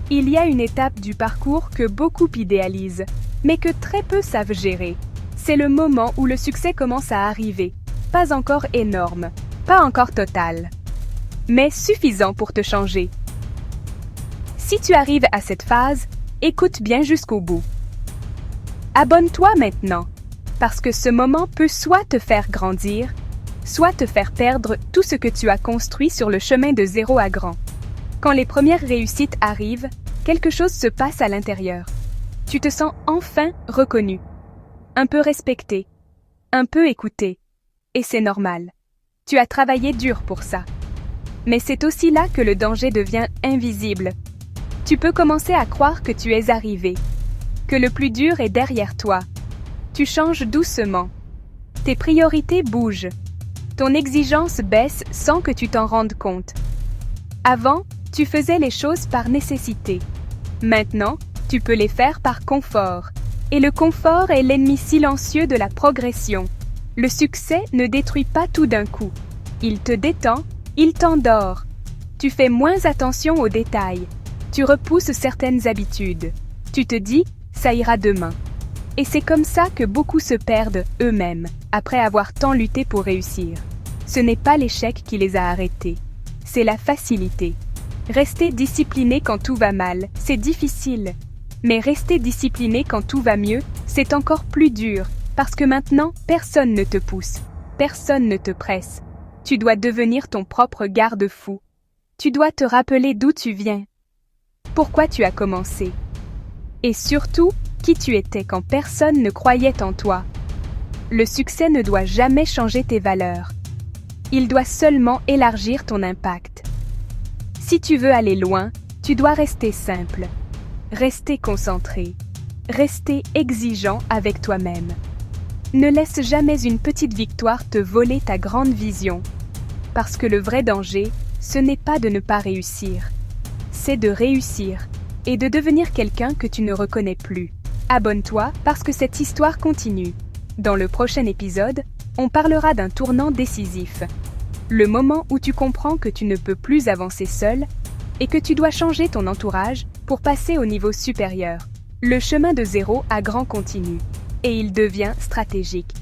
Il y a une étape du parcours que beaucoup idéalisent, mais que très peu savent gérer. C'est le moment où le succès commence à arriver. Pas encore énorme, pas encore total, mais suffisant pour te changer. Si tu arrives à cette phase, écoute bien jusqu'au bout. Abonne-toi maintenant, parce que ce moment peut soit te faire grandir, soit te faire perdre tout ce que tu as construit sur le chemin de zéro à grand. Quand les premières réussites arrivent, quelque chose se passe à l'intérieur. Tu te sens enfin reconnu, un peu respecté, un peu écouté. Et c'est normal. Tu as travaillé dur pour ça. Mais c'est aussi là que le danger devient invisible. Tu peux commencer à croire que tu es arrivé, que le plus dur est derrière toi. Tu changes doucement. Tes priorités bougent. Ton exigence baisse sans que tu t'en rendes compte. Avant, tu faisais les choses par nécessité. Maintenant, tu peux les faire par confort. Et le confort est l'ennemi silencieux de la progression. Le succès ne détruit pas tout d'un coup. Il te détend, il t'endort. Tu fais moins attention aux détails. Tu repousses certaines habitudes. Tu te dis, ça ira demain. Et c'est comme ça que beaucoup se perdent eux-mêmes, après avoir tant lutté pour réussir. Ce n'est pas l'échec qui les a arrêtés. C'est la facilité. Rester discipliné quand tout va mal, c'est difficile. Mais rester discipliné quand tout va mieux, c'est encore plus dur, parce que maintenant, personne ne te pousse, personne ne te presse. Tu dois devenir ton propre garde-fou. Tu dois te rappeler d'où tu viens, pourquoi tu as commencé, et surtout, qui tu étais quand personne ne croyait en toi. Le succès ne doit jamais changer tes valeurs. Il doit seulement élargir ton impact. Si tu veux aller loin, tu dois rester simple. Rester concentré, rester exigeant avec toi-même. Ne laisse jamais une petite victoire te voler ta grande vision. Parce que le vrai danger, ce n'est pas de ne pas réussir. C'est de réussir et de devenir quelqu'un que tu ne reconnais plus. Abonne-toi parce que cette histoire continue. Dans le prochain épisode, on parlera d'un tournant décisif. Le moment où tu comprends que tu ne peux plus avancer seul et que tu dois changer ton entourage pour passer au niveau supérieur. Le chemin de zéro à grand continue, et il devient stratégique.